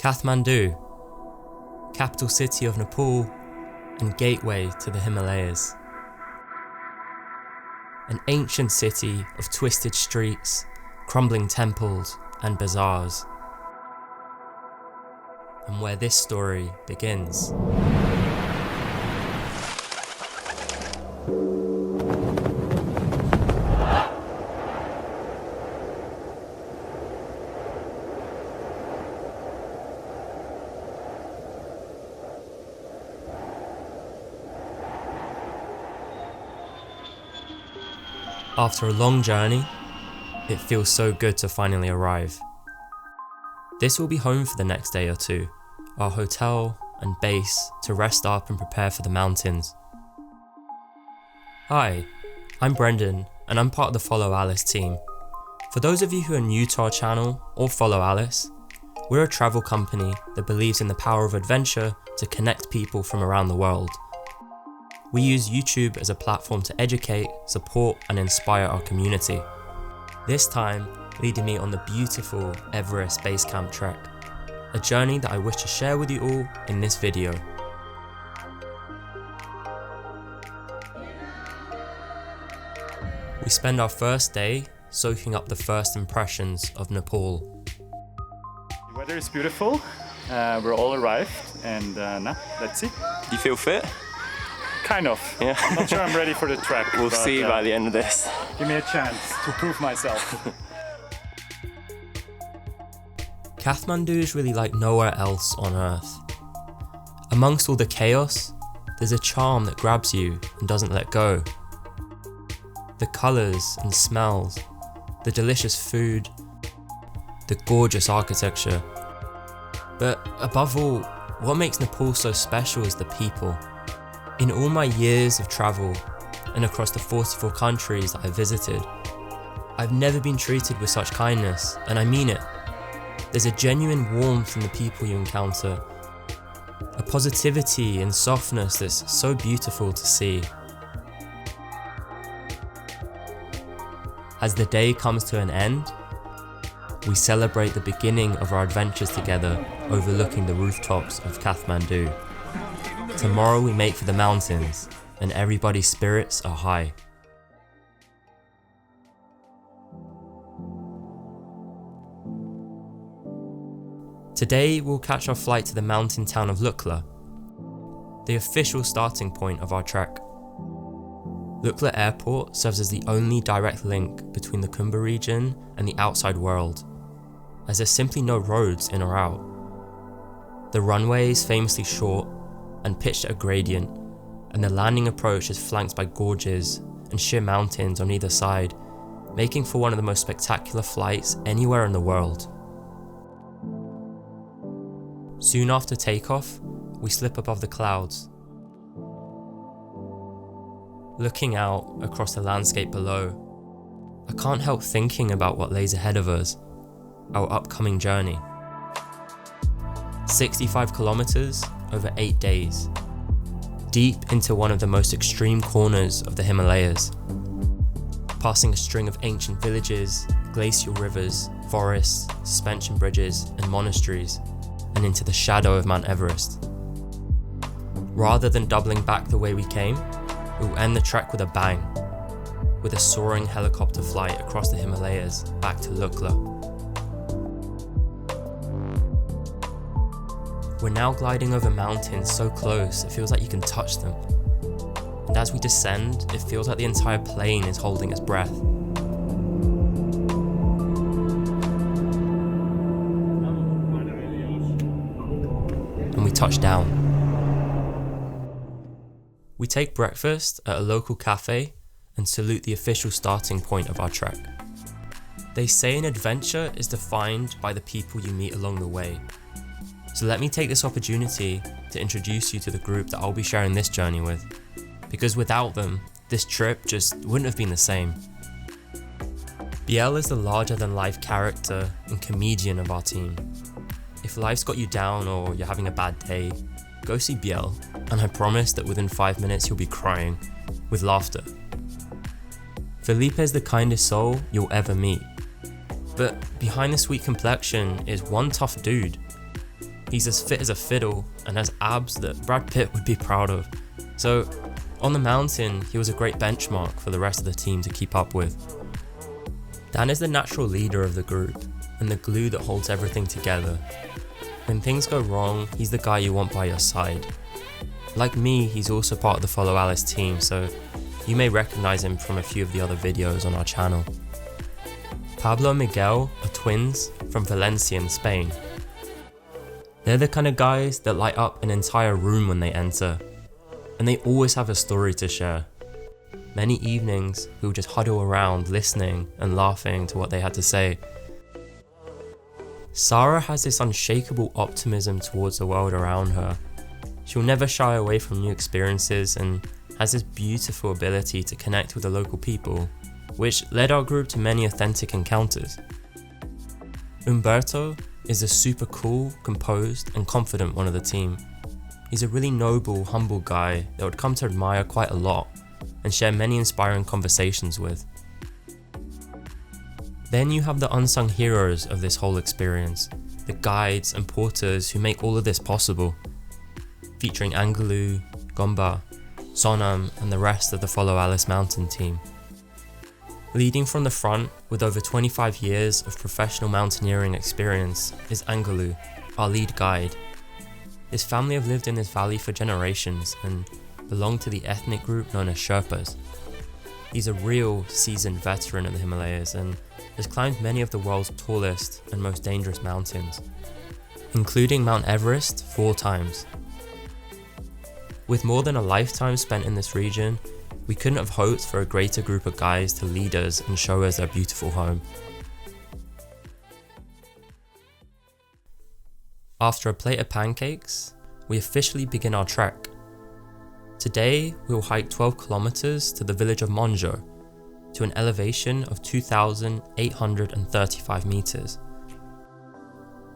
Kathmandu, capital city of Nepal and gateway to the Himalayas. An ancient city of twisted streets, crumbling temples and bazaars. And where this story begins. After a long journey, it feels so good to finally arrive. This will be home for the next day or two, our hotel and base to rest up and prepare for the mountains. Hi, I'm Brendan and I'm part of the Follow Alice team. For those of you who are new to our channel or follow Alice, we're a travel company that believes in the power of adventure to connect people from around the world. We use YouTube as a platform to educate, support and inspire our community. This time, leading me on the beautiful Everest Base Camp Trek, a journey that I wish to share with you all in this video. We spend our first day soaking up the first impressions of Nepal. The weather is beautiful, we're all arrived and now, let's see. You feel fit? Kind of. Yeah. Not sure I'm ready for the trek. We'll see by the end of this. Give me a chance to prove myself. Kathmandu is really like nowhere else on earth. Amongst all the chaos, there's a charm that grabs you and doesn't let go. The colours and smells, the delicious food, the gorgeous architecture. But above all, what makes Nepal so special is the people. In all my years of travel and across the 44 countries that I've visited, I've never been treated with such kindness, and I mean it. There's a genuine warmth in the people you encounter, a positivity and softness that's so beautiful to see. As the day comes to an end, we celebrate the beginning of our adventures together overlooking the rooftops of Kathmandu. Tomorrow we make for the mountains, and everybody's spirits are high. Today we'll catch our flight to the mountain town of Lukla, the official starting point of our trek. Lukla Airport serves as the only direct link between the Kumbh region and the outside world, as there's simply no roads in or out. The runway is famously short and pitched at a gradient, and the landing approach is flanked by gorges and sheer mountains on either side, making for one of the most spectacular flights anywhere in the world. Soon after takeoff, we slip above the clouds. Looking out across the landscape below, I can't help thinking about what lays ahead of us, our upcoming journey. 65 kilometers over 8 days, deep into one of the most extreme corners of the Himalayas, passing a string of ancient villages, glacial rivers, forests, suspension bridges and monasteries, and into the shadow of Mount Everest. Rather than doubling back the way we came, we will end the trek with a bang, with a soaring helicopter flight across the Himalayas back to Lukla. We're now gliding over mountains so close it feels like you can touch them. And as we descend, it feels like the entire plane is holding its breath. And we touch down. We take breakfast at a local cafe and salute the official starting point of our trek. They say an adventure is defined by the people you meet along the way. So let me take this opportunity to introduce you to the group that I'll be sharing this journey with, because without them, this trip just wouldn't have been the same. Biel is the larger-than-life character and comedian of our team. If life's got you down or you're having a bad day, go see Biel, and I promise that within 5 minutes you'll be crying, with laughter. Felipe is the kindest soul you'll ever meet. But behind the sweet complexion is one tough dude. He's as fit as a fiddle and has abs that Brad Pitt would be proud of. So on the mountain, he was a great benchmark for the rest of the team to keep up with. Dan is the natural leader of the group and the glue that holds everything together. When things go wrong, he's the guy you want by your side. Like me, he's also part of the Follow Alice team, so you may recognize him from a few of the other videos on our channel. Pablo and Miguel are twins from Valencia in Spain. They're the kind of guys that light up an entire room when they enter, and they always have a story to share. Many evenings, we'll just huddle around listening and laughing to what they had to say. Sarah has this unshakable optimism towards the world around her. She'll never shy away from new experiences and has this beautiful ability to connect with the local people, which led our group to many authentic encounters. Umberto is a super cool, composed and confident one of the team. He's a really noble, humble guy that would come to admire quite a lot and share many inspiring conversations with. Then you have the unsung heroes of this whole experience, the guides and porters who make all of this possible, featuring Angelou, Gomba, Sonam and the rest of the Follow Alice mountain team. Leading from the front with over 25 years of professional mountaineering experience is Angelou, our lead guide. His family have lived in this valley for generations and belong to the ethnic group known as Sherpas. He's a real seasoned veteran of the Himalayas and has climbed many of the world's tallest and most dangerous mountains, including Mount Everest 4 times. With more than a lifetime spent in this region, we couldn't have hoped for a greater group of guys to lead us and show us their beautiful home. After a plate of pancakes, we officially begin our trek. Today, we will hike 12 kilometers to the village of Monjo, to an elevation of 2,835 meters.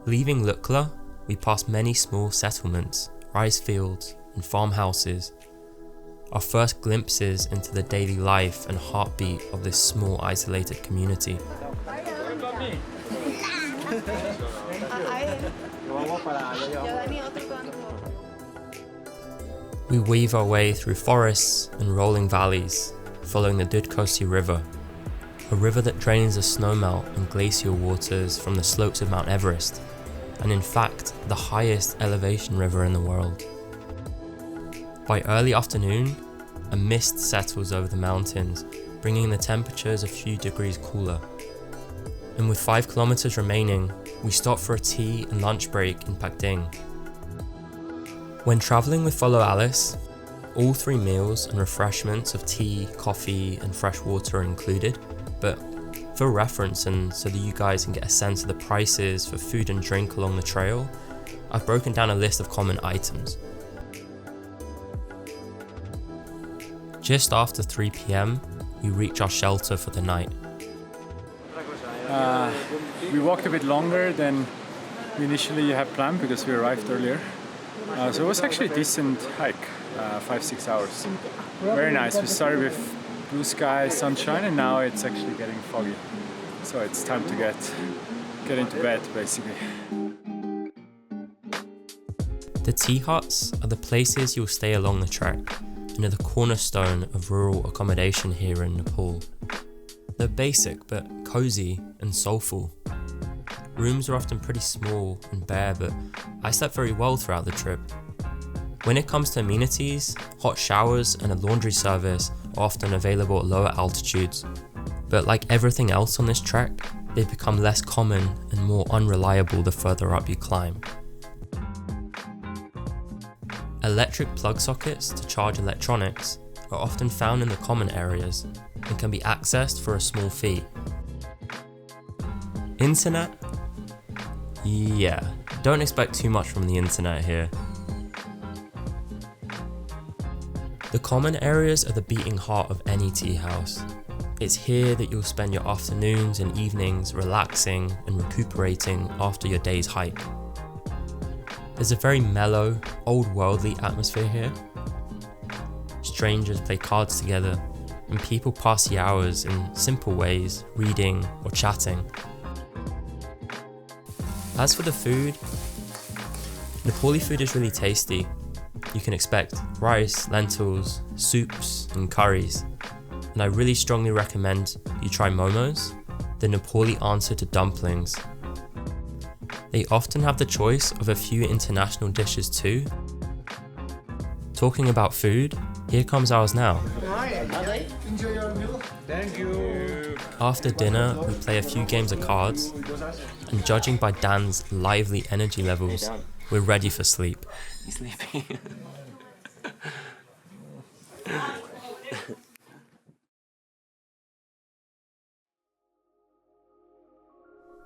Leaving Lukla, we pass many small settlements, rice fields, and farmhouses. Our first glimpses into the daily life and heartbeat of this small isolated community. We weave our way through forests and rolling valleys, following the Dudkosi River, a river that drains the snowmelt and glacial waters from the slopes of Mount Everest, and in fact the highest elevation river in the world. By early afternoon, a mist settles over the mountains, bringing the temperatures a few degrees cooler. And with 5 kilometers remaining, we stop for a tea and lunch break in Pakding. When traveling with Follow Alice, all 3 meals and refreshments of tea, coffee and fresh water are included, but for reference and so that you guys can get a sense of the prices for food and drink along the trail, I've broken down a list of common items. Just after 3 PM, we reach our shelter for the night. We walked a bit longer than we initially had planned because we arrived earlier. So it was actually a decent hike, 5-6 hours. Very nice. We started with blue sky, sunshine, and now it's actually getting foggy. So it's time to get into bed, basically. The tea huts are the places you'll stay along the trek and are the cornerstone of rural accommodation here in Nepal. They're basic but cozy and soulful. Rooms are often pretty small and bare, but I slept very well throughout the trip. When it comes to amenities, hot showers and a laundry service are often available at lower altitudes, but like everything else on this trek, they become less common and more unreliable the further up you climb. Electric plug sockets to charge electronics are often found in the common areas and can be accessed for a small fee. Internet? Yeah, don't expect too much from the internet here. The common areas are the beating heart of any tea house. It's here that you'll spend your afternoons and evenings relaxing and recuperating after your day's hike. There's a very mellow, old-worldly atmosphere here. Strangers play cards together, and people pass the hours in simple ways, reading or chatting. As for the food, Nepali food is really tasty. You can expect rice, lentils, soups and curries. And I really strongly recommend you try momos, the Nepali answer to dumplings. They often have the choice of a few international dishes too. Talking about food, here comes ours now. Enjoy your meal. Thank you. After dinner, we play a few games of cards, and judging by Dan's lively energy levels, we're ready for sleep. You sleepy?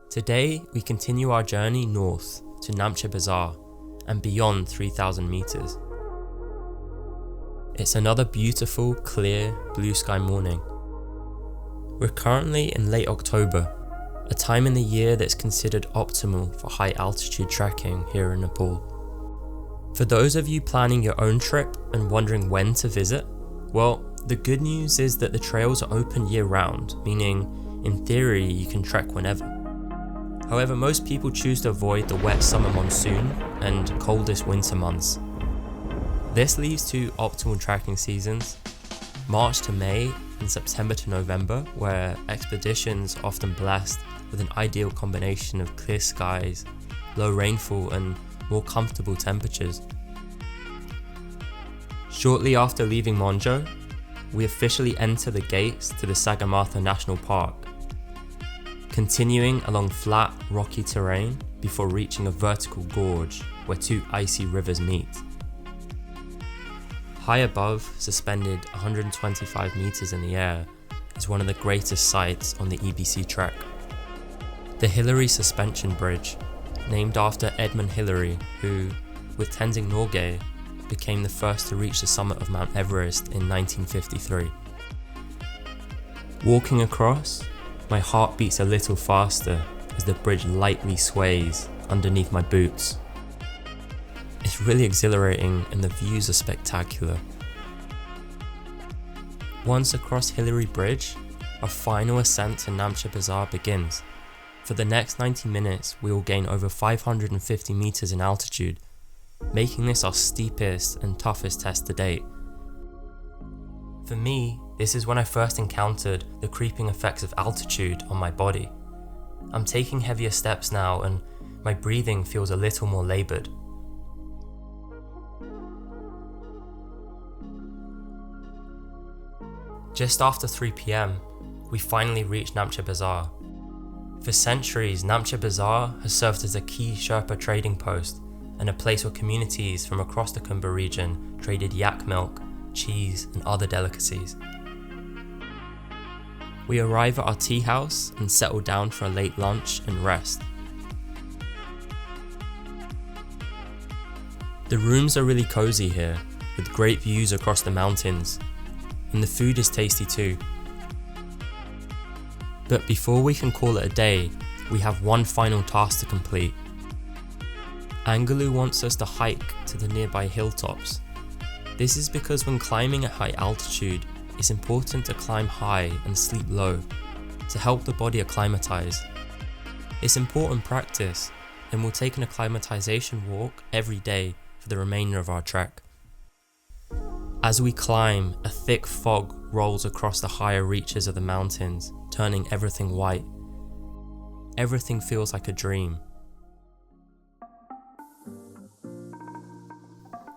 Today, we continue our journey north to Namche Bazaar and beyond 3,000 meters. It's another beautiful, clear, blue sky morning. We're currently in late October, a time in the year that's considered optimal for high altitude trekking here in Nepal. For those of you planning your own trip and wondering when to visit, well, the good news is that the trails are open year round, meaning in theory you can trek whenever. However, most people choose to avoid the wet summer monsoon and coldest winter months. This leaves two optimal trekking seasons, March to May and September to November, where expeditions are often blessed with an ideal combination of clear skies, low rainfall and more comfortable temperatures. Shortly after leaving Monjo, we officially enter the gates to the Sagarmatha National Park, continuing along flat, rocky terrain before reaching a vertical gorge where two icy rivers meet. High above, suspended 125 meters in the air, is one of the greatest sights on the EBC trek. The Hillary Suspension Bridge, named after Edmund Hillary, who, with Tenzing Norgay, became the first to reach the summit of Mount Everest in 1953. Walking across, my heart beats a little faster as the bridge lightly sways underneath my boots. It's really exhilarating and the views are spectacular. Once across Hillary Bridge, our final ascent to Namche Bazaar begins. For the next 90 minutes, we will gain over 550 meters in altitude, making this our steepest and toughest test to date. For me, this is when I first encountered the creeping effects of altitude on my body. I'm taking heavier steps now and my breathing feels a little more laboured. Just after 3 PM, we finally reach Namche Bazaar. For centuries, Namche Bazaar has served as a key Sherpa trading post and a place where communities from across the Kumbh region traded yak milk, cheese and other delicacies. We arrive at our tea house and settle down for a late lunch and rest. The rooms are really cozy here, with great views across the mountains, and the food is tasty too. But before we can call it a day, we have one final task to complete. Angalu wants us to hike to the nearby hilltops. This is because when climbing at high altitude, it's important to climb high and sleep low to help the body acclimatize. It's important practice, and we'll take an acclimatization walk every day for the remainder of our trek. As we climb, a thick fog rolls across the higher reaches of the mountains, turning everything white. Everything feels like a dream.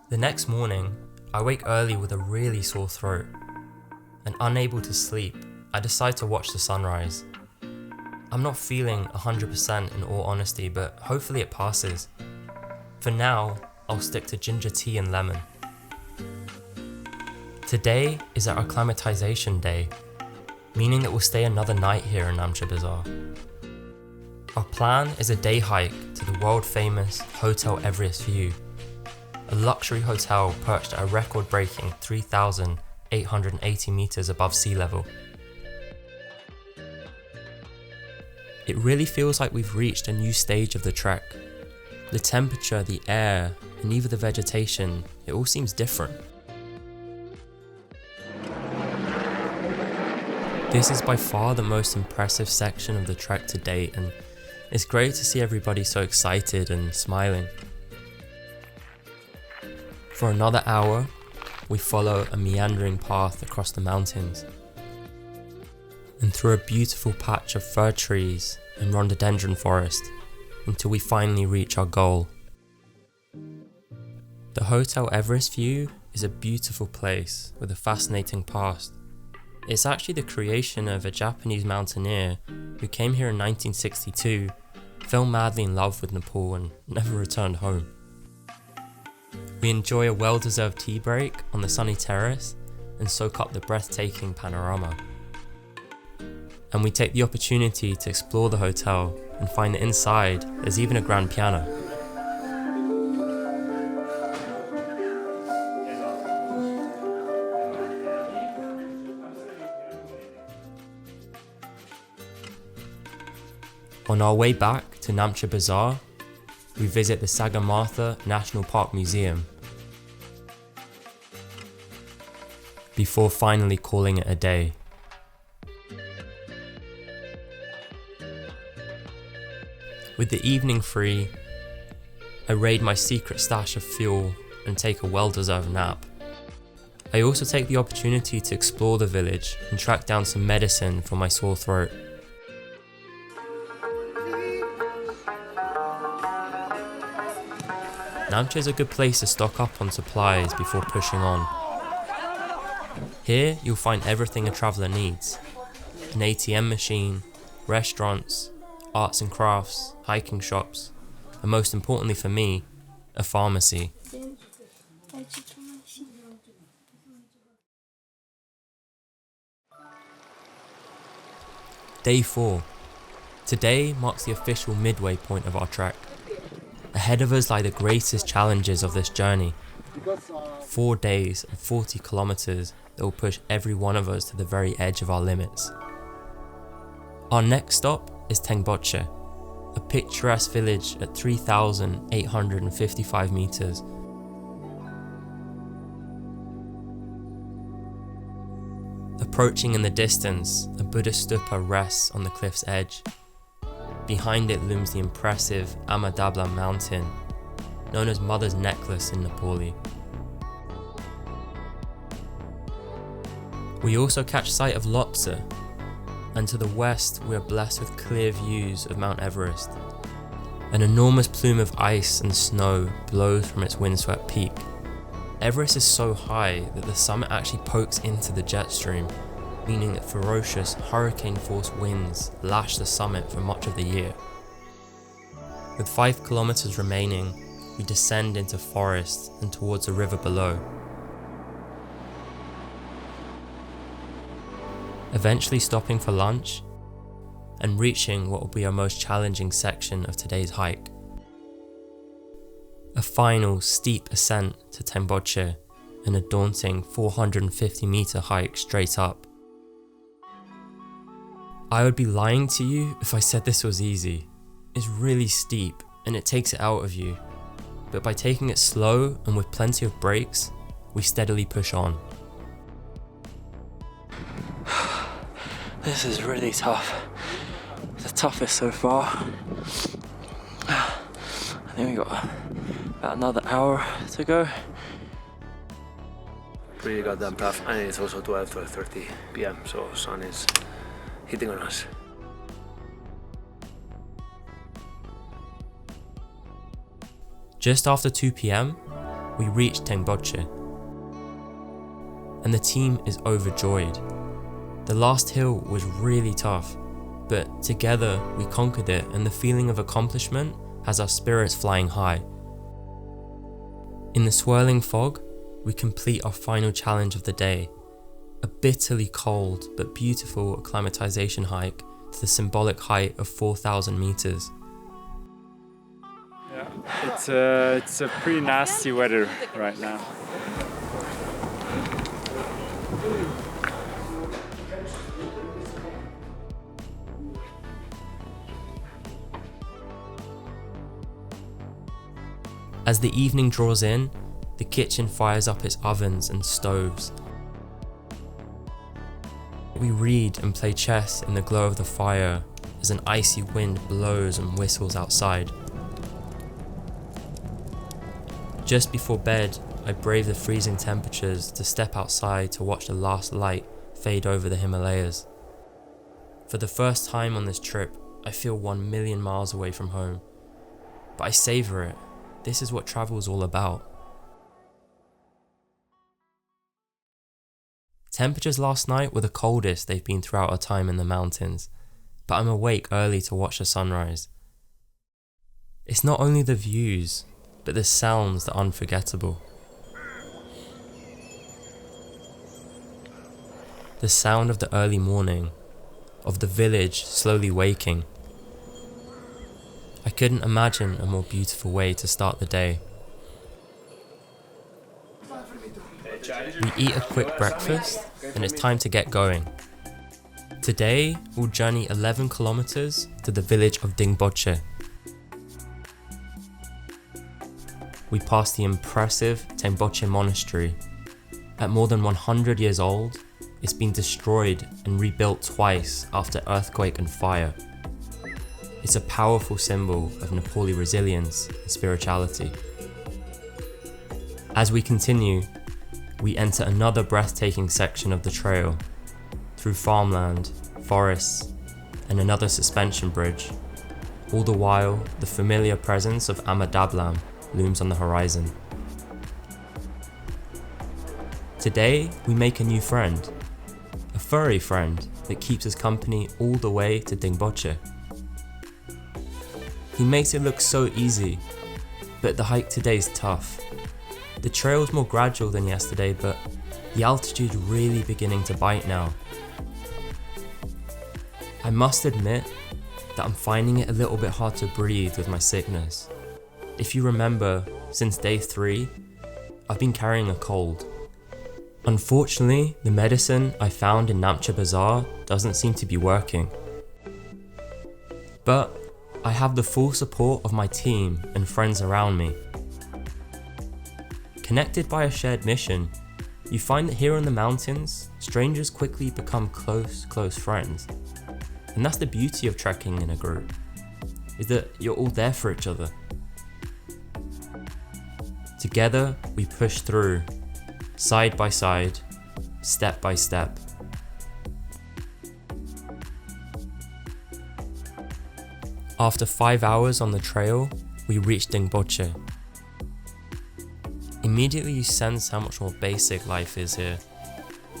The next morning, I wake early with a really sore throat, and unable to sleep, I decide to watch the sunrise. I'm not feeling 100% in all honesty, but hopefully it passes. For now, I'll stick to ginger tea and lemon. Today is our acclimatization day, meaning that we'll stay another night here in Namche Bazaar. Our plan is a day hike to the world famous Hotel Everest View, a luxury hotel perched at a record-breaking 3,880 meters above sea level. It really feels like we've reached a new stage of the trek. The temperature, the air, and even the vegetation, it all seems different. This is by far the most impressive section of the trek to date, and it's great to see everybody so excited and smiling. For another hour, we follow a meandering path across the mountains and through a beautiful patch of fir trees and rhododendron forest until we finally reach our goal. The Hotel Everest View is a beautiful place with a fascinating past. It's actually the creation of a Japanese mountaineer who came here in 1962, fell madly in love with Nepal and never returned home. We enjoy a well-deserved tea break on the sunny terrace and soak up the breathtaking panorama. And we take the opportunity to explore the hotel and find that inside there's even a grand piano. On our way back to Namche Bazaar, we visit the Sagarmatha National Park Museum before finally calling it a day. With the evening free, I raid my secret stash of fuel and take a well-deserved nap. I also take the opportunity to explore the village and track down some medicine for my sore throat. Namche is a good place to stock up on supplies before pushing on. Here you'll find everything a traveller needs: an ATM machine, restaurants, arts and crafts, hiking shops, and most importantly for me, a pharmacy. Day 4. Today marks the official midway point of our trek. Ahead of us lie the greatest challenges of this journey. 4 days and 40 kilometers that will push every one of us to the very edge of our limits. Our next stop is Tengboche, a picturesque village at 3,855 meters. Approaching in the distance, a Buddhist stupa rests on the cliff's edge. Behind it looms the impressive Amadabla mountain, known as Mother's Necklace in Nepali. We also catch sight of Lobuche, and to the west we are blessed with clear views of Mount Everest. An enormous plume of ice and snow blows from its windswept peak. Everest is so high that the summit actually pokes into the jet stream, meaning that ferocious hurricane-force winds lash the summit for much of the year. With 5 kilometers remaining, we descend into forest and towards the river below. Eventually stopping for lunch and reaching what will be our most challenging section of today's hike. A final steep ascent to Tengboche and a daunting 450-meter hike straight up. I would be lying to you if I said this was easy. It's really steep and it takes it out of you. But by taking it slow and with plenty of breaks, we steadily push on. This is really tough. The toughest so far. I think we got about another hour to go. Really goddamn tough, and it's also 12:30 p.m. so sun is hitting on us. Just after 2 p.m, we reach Tengboche, and the team is overjoyed. The last hill was really tough, but together we conquered it, and the feeling of accomplishment has our spirits flying high. In the swirling fog, we complete our final challenge of the day, a bitterly cold but beautiful acclimatization hike to the symbolic height of 4,000 meters. Yeah, it's a pretty nasty weather right now. As the evening draws in, the kitchen fires up its ovens and stoves. We read and play chess in the glow of the fire as an icy wind blows and whistles outside. Just before bed, I braved the freezing temperatures to step outside to watch the last light fade over the Himalayas. For the first time on this trip, I feel 1 million miles away from home. But I savour it. This is what travel is all about. Temperatures last night were the coldest they've been throughout our time in the mountains, but I'm awake early to watch the sunrise. It's not only the views, but the sounds that are unforgettable. The sound of the early morning, of the village slowly waking. I couldn't imagine a more beautiful way to start the day. We eat a quick breakfast and it's time to get going. Today we'll journey 11 kilometers to the village of Dingboche. We pass the impressive Tengboche monastery. At more than 100 years old, it's been destroyed and rebuilt twice after earthquake and fire. It's a powerful symbol of Nepali resilience and spirituality. As we continue, we enter another breathtaking section of the trail, through farmland, forests, and another suspension bridge. All the while, the familiar presence of Amadablam looms on the horizon. Today, we make a new friend, a furry friend that keeps us company all the way to Dingboche. He makes it look so easy, but the hike today is tough. The trail's more gradual than yesterday, but the altitude's really beginning to bite now. I must admit that I'm finding it a little bit hard to breathe with my sickness. If you remember, since day 3, I've been carrying a cold. Unfortunately, the medicine I found in Namche Bazaar doesn't seem to be working. But I have the full support of my team and friends around me. Connected by a shared mission, you find that here in the mountains, strangers quickly become close friends. And that's the beauty of trekking in a group, is that you're all there for each other. Together, we push through, side by side, step by step. After 5 hours on the trail, we reach Dingboche. Immediately you sense how much more basic life is here.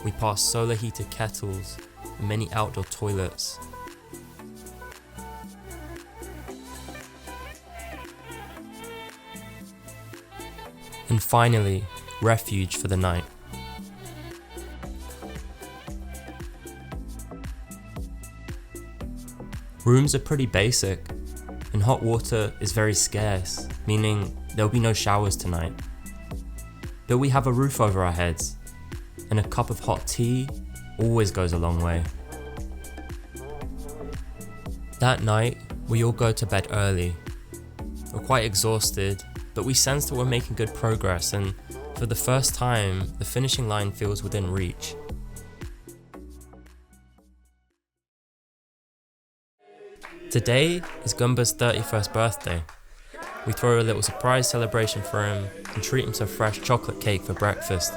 We pass solar heated kettles and many outdoor toilets. And finally, refuge for the night. Rooms are pretty basic, and hot water is very scarce, meaning there'll be no showers tonight. But we have a roof over our heads, and a cup of hot tea always goes a long way. That night, we all go to bed early. We're quite exhausted, but we sense that we're making good progress, and for the first time, the finishing line feels within reach. Today is Gumba's 31st birthday. We throw a little surprise celebration for him and treat him to a fresh chocolate cake for breakfast.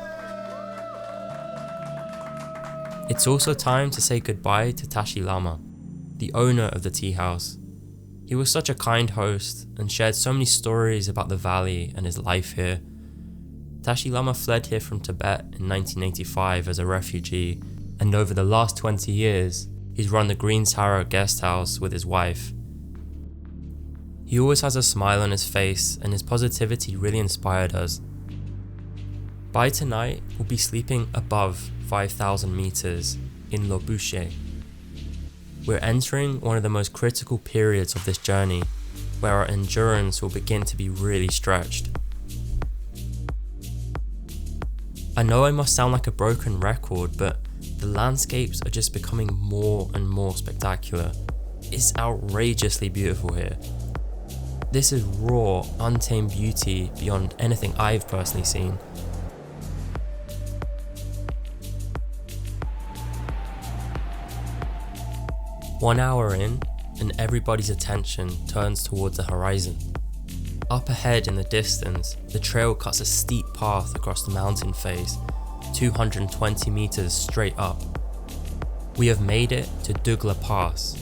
It's also time to say goodbye to Tashi Lama, the owner of the tea house. He was such a kind host and shared so many stories about the valley and his life here. Tashi Lama fled here from Tibet in 1985 as a refugee, and over the last 20 years, he's run the Green Tower guest house with his wife. He always has a smile on his face, and his positivity really inspired us. By tonight, we'll be sleeping above 5,000 meters in Lobuche. We're entering one of the most critical periods of this journey, where our endurance will begin to be really stretched. I know I must sound like a broken record, but the landscapes are just becoming more and more spectacular. It's outrageously beautiful here. This is raw, untamed beauty beyond anything I've personally seen. "1 hour in, and everybody's attention turns towards the horizon. Up ahead in the distance, the trail cuts a steep path across the mountain face, 220 meters straight up. We have made it to Lukla Pass.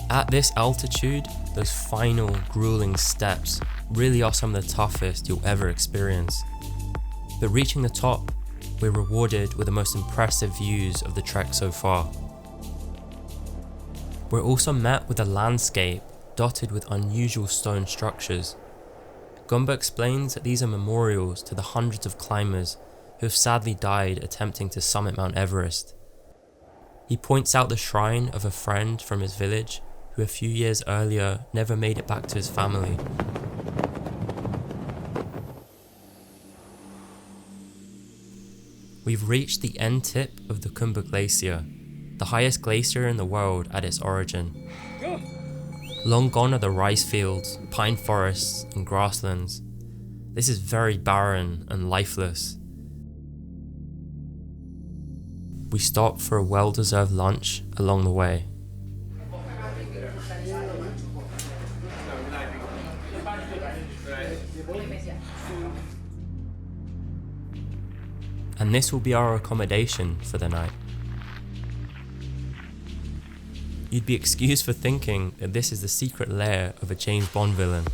At this altitude, those final grueling steps really are some of the toughest you'll ever experience. But reaching the top, we're rewarded with the most impressive views of the trek so far. We're also met with a landscape dotted with unusual stone structures. Gumba explains that these are memorials to the hundreds of climbers who have sadly died attempting to summit Mount Everest. He points out the shrine of a friend from his village who a few years earlier never made it back to his family. We've reached the end tip of the Khumbu Glacier, the highest glacier in the world at its origin. Long gone are the rice fields, pine forests and grasslands. This is very barren and lifeless. We stop for a well-deserved lunch along the way. And this will be our accommodation for the night. You'd be excused for thinking that this is the secret lair of a James Bond villain.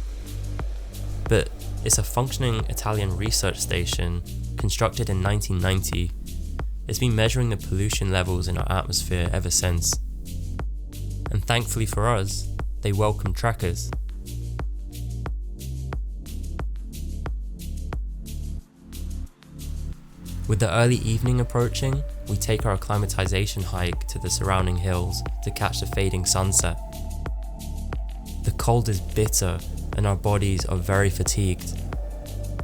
But it's a functioning Italian research station constructed in 1990. It's been measuring the pollution levels in our atmosphere ever since. And thankfully for us, they welcome trekkers. With the early evening approaching, we take our acclimatization hike to the surrounding hills to catch the fading sunset. The cold is bitter and our bodies are very fatigued.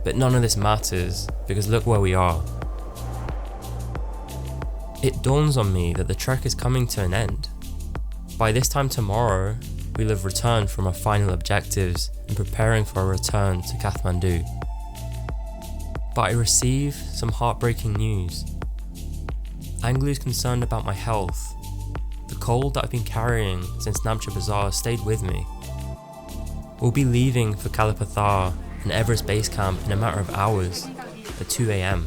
But none of this matters because look where we are. It dawns on me that the trek is coming to an end. By this time tomorrow, we'll have returned from our final objectives and preparing for our return to Kathmandu. But I receive some heartbreaking news. Anglu's concerned about my health. The cold that I've been carrying since Namche Bazaar stayed with me. We'll be leaving for Patthar and Everest Base Camp in a matter of hours at 2 AM.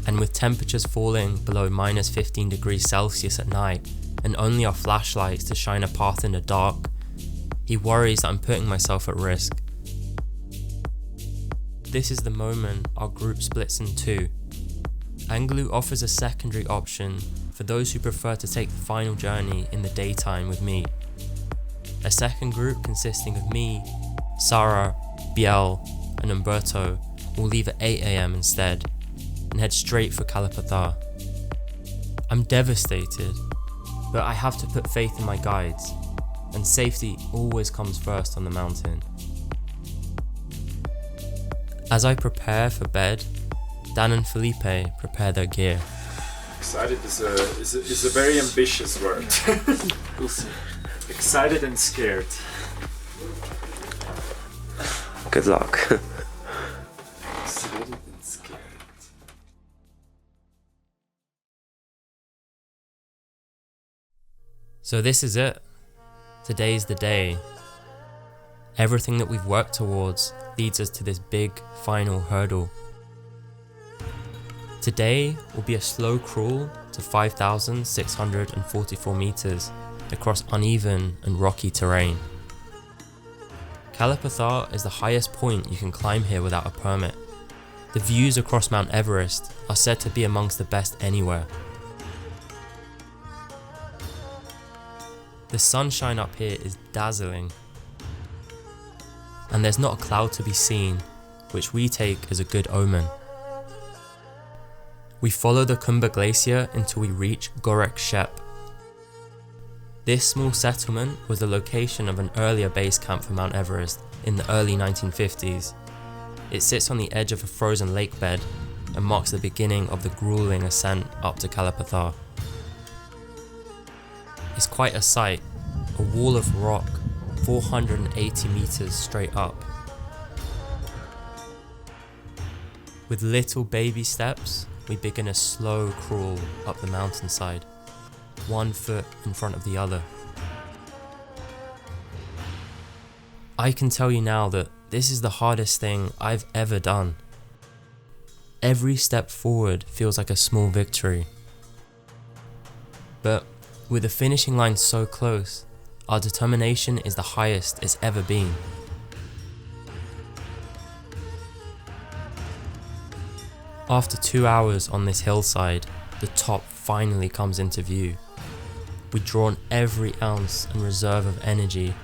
And with temperatures falling below minus 15 degrees Celsius at night and only our flashlights to shine a path in the dark, he worries that I'm putting myself at risk. This is the moment our group splits in two. Anglu offers a secondary option for those who prefer to take the final journey in the daytime with me. A second group consisting of me, Sarah, Biel, and Umberto will leave at 8 AM instead and head straight for Patthar. I'm devastated, but I have to put faith in my guides, and safety always comes first on the mountain. As I prepare for bed, Dan and Felipe prepare their gear. Excited is a very ambitious word. We'll see. Excited and scared. Good luck. Excited and scared. So this is it. Today's the day. Everything that we've worked towards leads us to this big final hurdle. Today will be a slow crawl to 5,644 meters across uneven and rocky terrain. Patthar is the highest point you can climb here without a permit. The views across Mount Everest are said to be amongst the best anywhere. The sunshine up here is dazzling, and there's not a cloud to be seen, which we take as a good omen. We follow the Khumbu Glacier until we reach Gorek Shep. This small settlement was the location of an earlier base camp for Mount Everest in the early 1950s. It sits on the edge of a frozen lake bed and marks the beginning of the grueling ascent up to Patthar. It's quite a sight, a wall of rock 480 meters straight up. With little baby steps, we begin a slow crawl up the mountainside, one foot in front of the other. I can tell you now that this is the hardest thing I've ever done. Every step forward feels like a small victory. But with the finishing line so close, our determination is the highest it's ever been. After 2 hours on this hillside, the top finally comes into view. We've drawn every ounce and reserve of energy.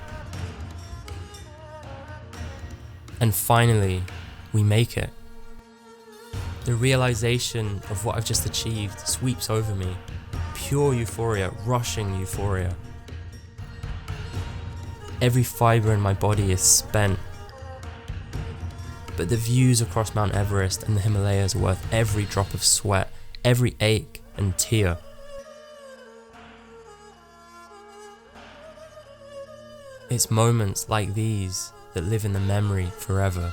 And finally, we make it. The realization of what I've just achieved sweeps over me. Pure euphoria, rushing euphoria. Every fibre in my body is spent. But the views across Mount Everest and the Himalayas are worth every drop of sweat, every ache and tear. It's moments like these that live in the memory forever.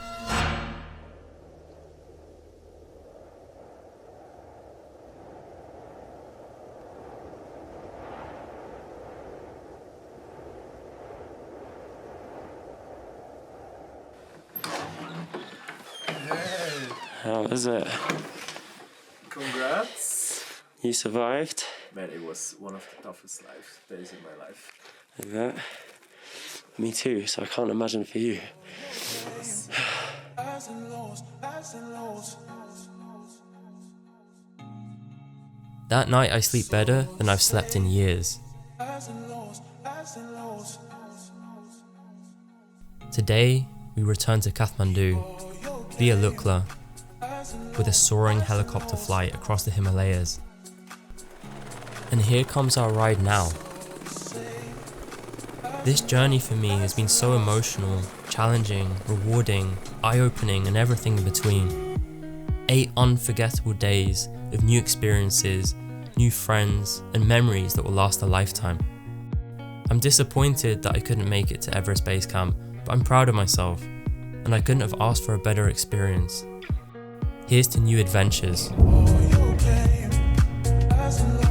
How was it? Congrats! You survived? Man, it was one of the toughest days in my life. Yeah. Me too, so I can't imagine for you. That night I sleep better than I've slept in years. Today we return to Kathmandu via Lukla with a soaring helicopter flight across the Himalayas. And here comes our ride now. This journey for me has been so emotional, challenging, rewarding, eye-opening and everything in between. 8 unforgettable days of new experiences, new friends and memories that will last a lifetime. I'm disappointed that I couldn't make it to Everest Base Camp, but I'm proud of myself and I couldn't have asked for a better experience. Here's to new adventures. Oh, you came as a